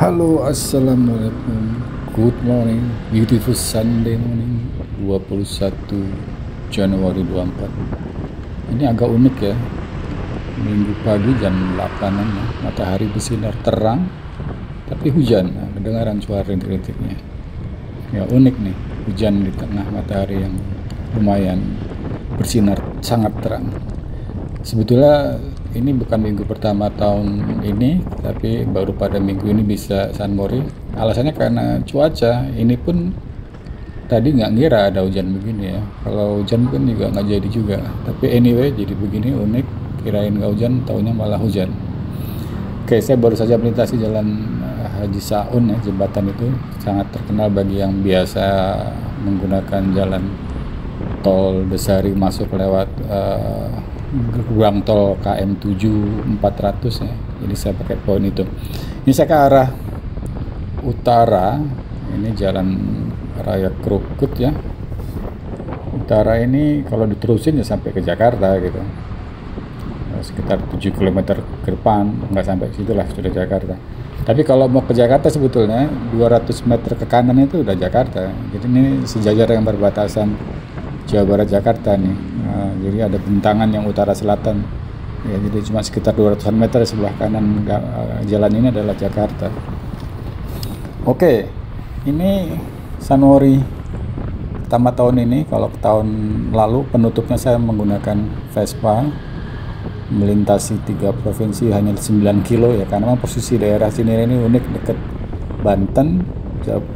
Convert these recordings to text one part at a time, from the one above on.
Halo, assalamualaikum. Good morning, beautiful Sunday morning, 21 Januari 24. Ini agak unik ya. Minggu pagi jam 8-an ya, matahari bersinar terang, tapi hujan. Nah, kedengaran suara rintik-rintiknya. Ya unik nih, hujan di tengah matahari yang lumayan bersinar sangat terang. Sebetulnya ini bukan minggu pertama tahun ini, tapi baru pada minggu ini bisa sunmori. Alasannya karena cuaca. Ini pun tadi nggak ngira ada hujan begini ya. Kalau hujan pun juga nggak jadi juga. Tapi anyway, jadi begini unik. Kirain nggak hujan, taunya malah hujan. Oke, saya baru saja melintasi jalan Haji Saun ya, jembatan itu sangat terkenal bagi yang biasa menggunakan jalan tol Besari masuk lewat gerbang tol KM 7400 ya. Jadi saya pakai poin itu. Ini saya ke arah utara. Ini jalan raya Krukut ya. Utara ini kalau diterusin ya sampai ke Jakarta gitu. Sekitar 7 km ke depan, nggak sampai situ lah sudah Jakarta. Tapi kalau mau ke Jakarta sebetulnya 200 meter ke kanan itu udah Jakarta. Jadi ini sejajar yang berbatasan Jawa Barat Jakarta nih. Jadi ada bentangan yang utara selatan ya, jadi cuma sekitar 200 meter sebelah kanan jalan ini adalah Jakarta. Oke, ini sunmori pertama tahun ini. Kalau tahun lalu penutupnya saya menggunakan Vespa melintasi 3 provinsi hanya 9 kilo ya, karena memang posisi daerah sini ini unik, dekat Banten,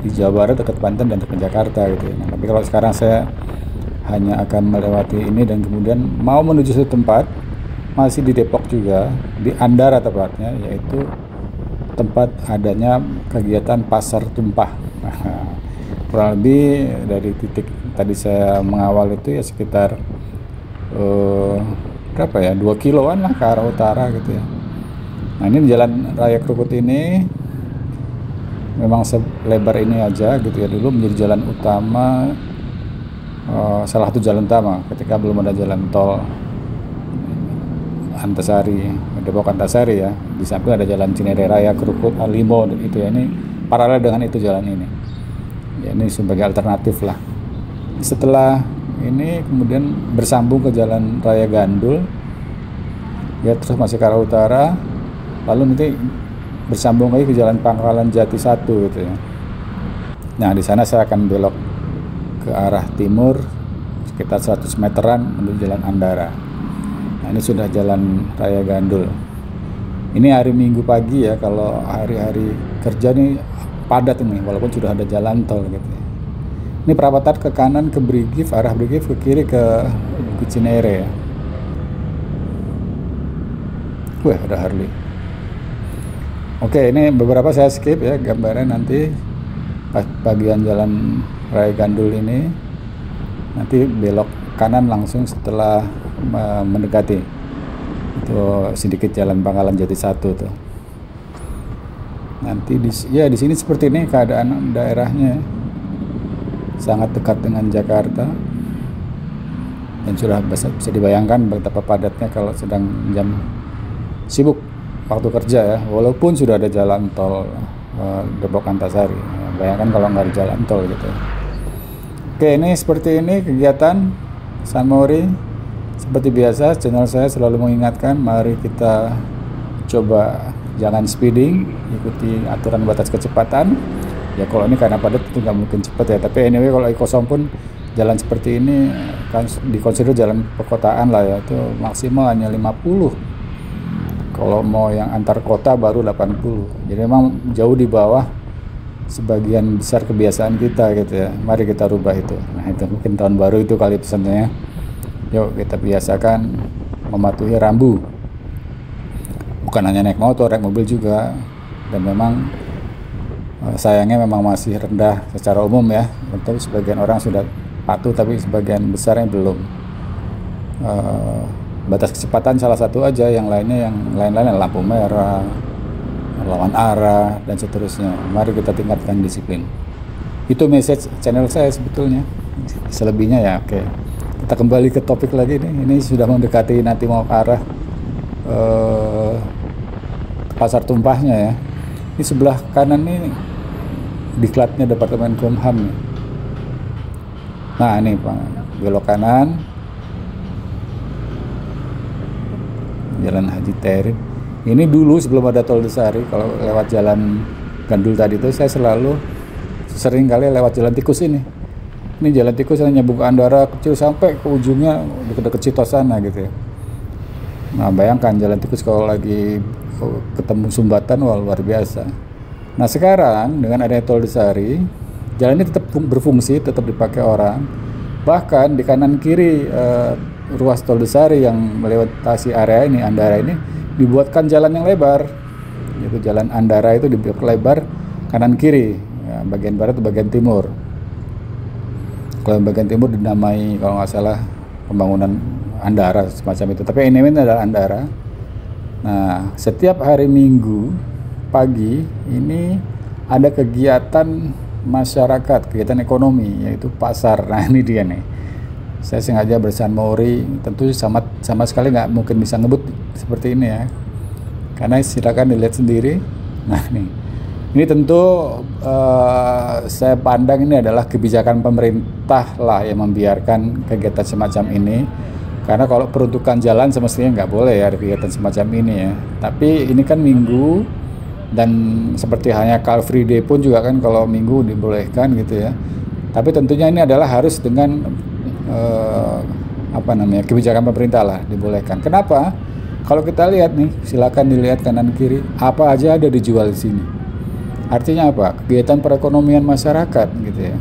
di Jawa Barat dekat Banten dan dekat Jakarta gitu ya. Nah, tapi kalau sekarang saya hanya akan melewati ini dan kemudian mau menuju satu tempat masih di Depok juga, di Andara tepatnya, yaitu tempat adanya kegiatan pasar tumpah. Kurang lebih dari titik tadi saya mengawal itu ya sekitar berapa ya, 2 kiloan lah ke arah utara gitu ya. Nah, ini jalan raya Krukut ini memang selebar ini aja gitu ya, dulu menjadi jalan utama, salah satu jalan utama ketika belum ada jalan tol Antasari, Depok Antasari ya. Di samping ada jalan Cinere Raya Krukut Alimo itu ya, ini paralel dengan itu jalan ini ya, ini sebagai alternatif lah. Setelah ini kemudian bersambung ke jalan Raya Gandul ya, terus masih ke arah utara, lalu nanti bersambung lagi ke jalan Pangkalan Jati 1 gitu ya. Nah, di sana saya akan belok ke arah timur sekitar 100 meteran menuju jalan Andara. Nah, ini sudah jalan Raya Gandul. Ini hari Minggu pagi ya, kalau hari-hari kerja nih padat ini walaupun sudah ada jalan tol gitu ya. Ini perapatan ke kanan ke Brigif, arah Brigif, ke kiri ke Bukit Cinere ya. Wah, ada Harley. Oke, ini beberapa saya skip ya gambarnya, nanti pas bagian jalan Raya Gandul ini nanti belok kanan langsung setelah mendekati itu sedikit jalan Pangkalan Jati 1 tuh. Nanti di sini seperti ini keadaan daerahnya, sangat dekat dengan Jakarta dan sudah bisa dibayangkan betapa padatnya kalau sedang jam sibuk waktu kerja ya, walaupun sudah ada jalan tol Depok Antasari. Bayangkan kalau nggak ada jalan tol gitu. Oke, ini seperti ini kegiatan sunmori. Seperti biasa, channel saya selalu mengingatkan, mari kita coba jangan speeding, ikuti aturan batas kecepatan. Ya kalau ini karena padat itu nggak mungkin cepat ya, tapi anyway kalau kosong pun jalan seperti ini kan dikonsider jalan perkotaan lah ya, itu maksimal hanya 50. Kalau mau yang antar kota baru 80. Jadi memang jauh di bawah sebagian besar kebiasaan kita gitu ya. Mari kita rubah itu. Nah, itu mungkin tahun baru itu kali pesannya. Yuk kita biasakan mematuhi rambu. Bukan hanya naik motor, naik mobil juga. Dan memang sayangnya memang masih rendah secara umum ya. Untuk sebagian orang sudah patuh, tapi sebagian besarnya belum. Batas kecepatan salah satu aja, yang lain-lain lampu merah, lawan arah dan seterusnya. Mari kita tingkatkan disiplin. Itu message channel saya sebetulnya. Selebihnya ya oke. Kita kembali ke topik lagi nih. Ini sudah mendekati nanti mau ke arah pasar tumpahnya ya. Di sebelah kanan nih diklatnya Departemen Kumham nih. Nah ini Pak, belok kanan Jalan Haji Terin. Ini dulu sebelum ada Tol Desari, kalau lewat jalan Gandul tadi itu saya sering kali lewat jalan tikus ini. Ini jalan tikus yang nyambung ke Andara kecil sampai ke ujungnya dekat-dekat Citos sana gitu ya. Nah bayangkan jalan tikus kalau lagi ketemu sumbatan, wah luar biasa. Nah sekarang dengan adanya Tol Desari, jalan ini tetap berfungsi, tetap dipakai orang. Bahkan di kanan kiri ruas Tol Desari yang melewati area ini, Andara ini, dibuatkan jalan yang lebar. Yaitu jalan Andara itu dibuat lebar kanan kiri, ya, bagian barat atau bagian timur. Kalau yang bagian timur dinamai kalau nggak salah pembangunan Andara semacam itu. Tapi ini adalah Andara. Nah setiap hari Minggu pagi ini ada kegiatan masyarakat, kegiatan ekonomi, yaitu pasar. Nah ini dia nih, saya sengaja bersan Mori, tentu sama sekali nggak mungkin bisa ngebut seperti ini ya, karena silakan dilihat sendiri. Nah ini tentu saya pandang ini adalah kebijakan pemerintah lah yang membiarkan kegiatan semacam ini, karena kalau peruntukan jalan semestinya nggak boleh ya ada kegiatan semacam ini ya. Tapi ini kan Minggu, dan seperti halnya Car Free Day pun juga kan kalau Minggu dibolehkan gitu ya. Tapi tentunya ini adalah harus dengan kebijakan pemerintah lah dibolehkan. Kenapa? Kalau kita lihat nih, silakan dilihat kanan kiri, apa aja ada dijual di sini. Artinya apa? Kegiatan perekonomian masyarakat gitu ya.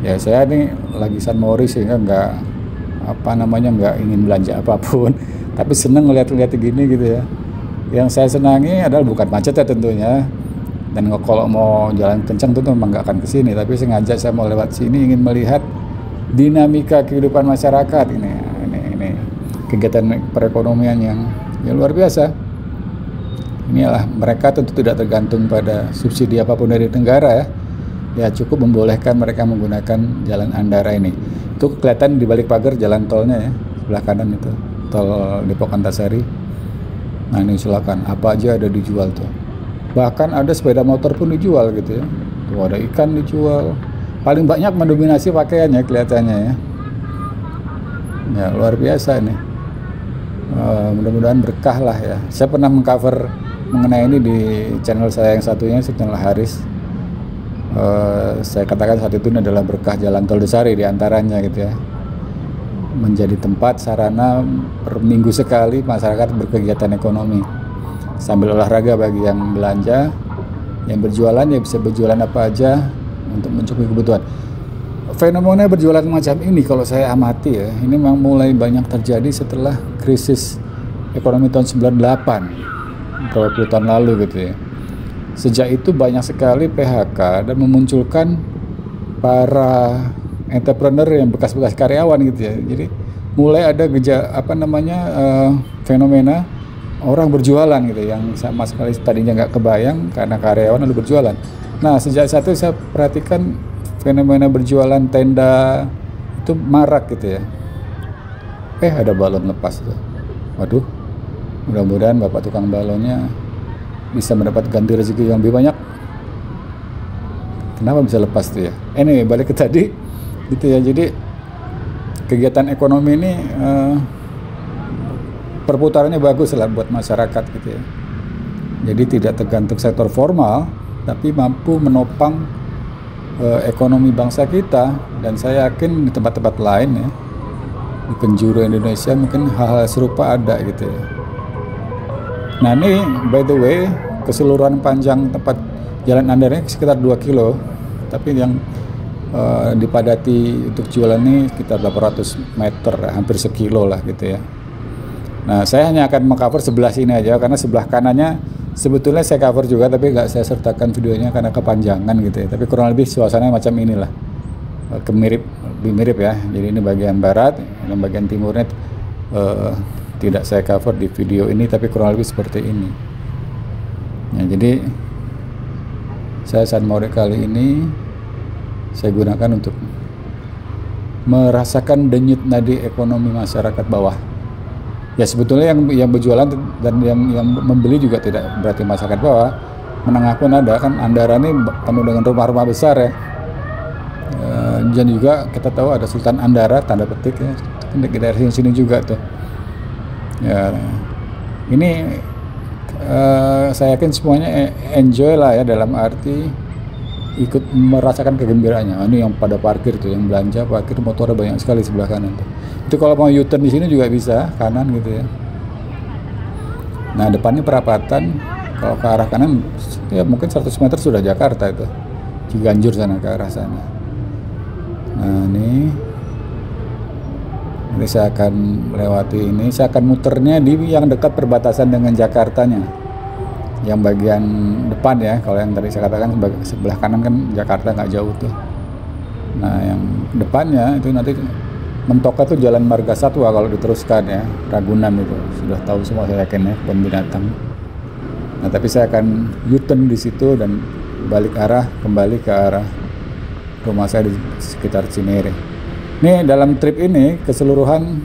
Ya saya ini lagi San Mori sehingga nggak ingin belanja apapun, tapi seneng ngeliat-ngeliat gini gitu ya. Yang saya senangi adalah bukan macet ya tentunya, dan kalau mau jalan kencang tentu memang nggak akan kesini, tapi sengaja saya mau lewat sini ingin melihat dinamika kehidupan masyarakat ini kegiatan perekonomian yang luar biasa. Inilah, mereka tentu tidak tergantung pada subsidi apapun dari negara ya cukup membolehkan mereka menggunakan jalan Andara ini. Itu kelihatan di balik pagar jalan tolnya ya, sebelah kanan itu tol Depok Antasari. Nah ini silakan, apa aja ada dijual tuh. Bahkan ada sepeda motor pun dijual gitu ya. Tuh ada ikan dijual. Paling banyak mendominasi pakaiannya kelihatannya ya. Ya luar biasa nih. Mudah-mudahan berkah lah ya. Saya pernah mengcover mengenai ini di channel saya yang satunya, channel Haris. Saya katakan saat itu ini adalah berkah jalan Tol Desari diantaranya gitu ya. Menjadi tempat sarana per minggu sekali masyarakat berkegiatan ekonomi sambil olahraga bagi yang belanja, yang berjualan ya bisa berjualan apa aja untuk mencukupi kebutuhan. Fenomena berjualan macam ini kalau saya amati ya, ini memang mulai banyak terjadi setelah krisis ekonomi tahun 98 berapa puluh tahun lalu gitu ya. Sejak itu banyak sekali PHK dan memunculkan para entrepreneur yang bekas-bekas karyawan gitu ya. Jadi mulai ada fenomena orang berjualan gitu yang sama sekali tadinya nggak kebayang karena karyawan lalu berjualan. Nah sejak saat itu saya perhatikan fenomena berjualan tenda itu marak gitu ya. Ada balon lepas tuh. Waduh, mudah-mudahan bapak tukang balonnya bisa mendapat ganti rezeki yang lebih banyak. Kenapa bisa lepas tuh ya? Anyway, balik ke tadi gitu ya. Jadi kegiatan ekonomi ini perputarannya bagus lah buat masyarakat gitu ya. Jadi tidak tergantung sektor formal, tapi mampu menopang ekonomi bangsa kita. Dan saya yakin di tempat-tempat lain ya, di penjuru Indonesia mungkin hal-hal serupa ada gitu ya. Nah ini by the way, keseluruhan panjang tempat jalan Andara sekitar 2 kilo, tapi yang dipadati untuk jualan ini sekitar 800 meter, hampir sekilo lah gitu ya. Nah saya hanya akan mengcover sebelah sini aja, karena sebelah kanannya sebetulnya saya cover juga, tapi nggak saya sertakan videonya karena kepanjangan gitu ya. Tapi kurang lebih suasananya macam inilah, lebih mirip ya. Jadi ini bagian barat, dan bagian timurnya tidak saya cover di video ini, tapi kurang lebih seperti ini. Nah, jadi saya San Mori kali ini saya gunakan untuk merasakan denyut nadi ekonomi masyarakat bawah. Ya sebetulnya yang berjualan dan yang membeli juga tidak berarti masyarakat bawah, menengah pun ada kan. Andara ini penuh dengan rumah-rumah besar ya. Dan juga kita tahu ada Sultan Andara tanda petik ya, di daerah sini juga tuh ya. Ini saya yakin semuanya enjoy lah ya, dalam arti ikut merasakan kegembiraannya. Ini yang pada parkir tuh, yang belanja parkir motornya banyak sekali sebelah kanan tuh. Itu kalau mau U-turn di sini juga bisa kanan gitu ya. Nah depannya perapatan, kalau ke arah kanan ya mungkin 100 meter sudah Jakarta itu, Ciganjur sana ke arah sana. Nah ini saya akan melewati ini, saya akan muternya di yang dekat perbatasan dengan Jakartanya, yang bagian depan ya. Kalau yang tadi saya katakan sebelah kanan kan Jakarta nggak jauh tuh. Nah yang depannya itu nanti mentoknya tuh Jalan Marga Satwa kalau diteruskan ya, Ragunan itu sudah tahu semua saya yakin ya, kebun binatang. Nah tapi saya akan U-turn di situ dan balik arah kembali ke arah rumah saya di sekitar Cinere. Nih dalam trip ini keseluruhan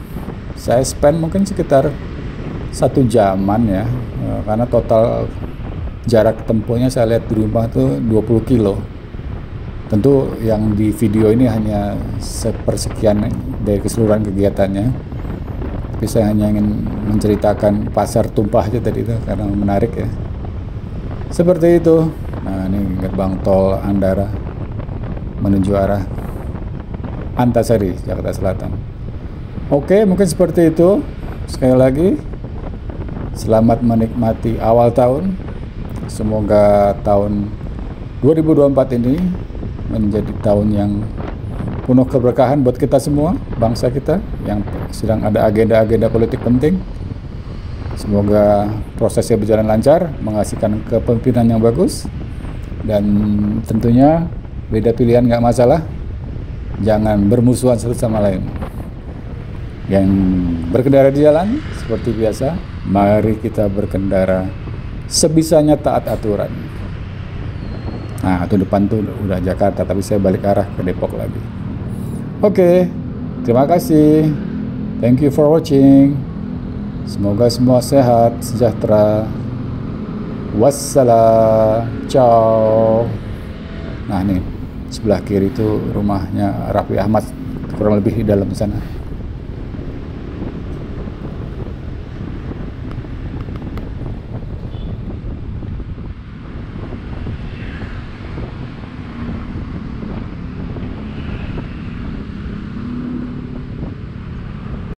saya spend mungkin sekitar 1 jaman ya, karena total jarak tempuhnya saya lihat di rumah tuh 20 kilo. Tentu yang di video ini hanya sepersekian dari keseluruhan kegiatannya, tapi saya hanya ingin menceritakan pasar tumpah aja tadi itu karena menarik ya. Seperti itu. Nah ini gerbang tol Andara menuju arah Antasari, Jakarta Selatan. Oke, mungkin seperti itu. Sekali lagi, selamat menikmati awal tahun. Semoga tahun 2024 ini menjadi tahun yang penuh keberkahan buat kita semua, bangsa kita yang sedang ada agenda-agenda politik penting. Semoga prosesnya berjalan lancar, menghasilkan kepemimpinan yang bagus, dan tentunya beda pilihan nggak masalah. Jangan bermusuhan satu sama lain. Yang berkendara di jalan seperti biasa, mari kita berkendara sebisanya taat aturan. Nah, itu depan tuh udah Jakarta, tapi saya balik arah ke Depok lagi. Oke, terima kasih. Thank you for watching. Semoga semua sehat, sejahtera. Wassalam. Ciao. Nah, nih sebelah kiri itu rumahnya Raffi Ahmad, kurang lebih di dalam sana.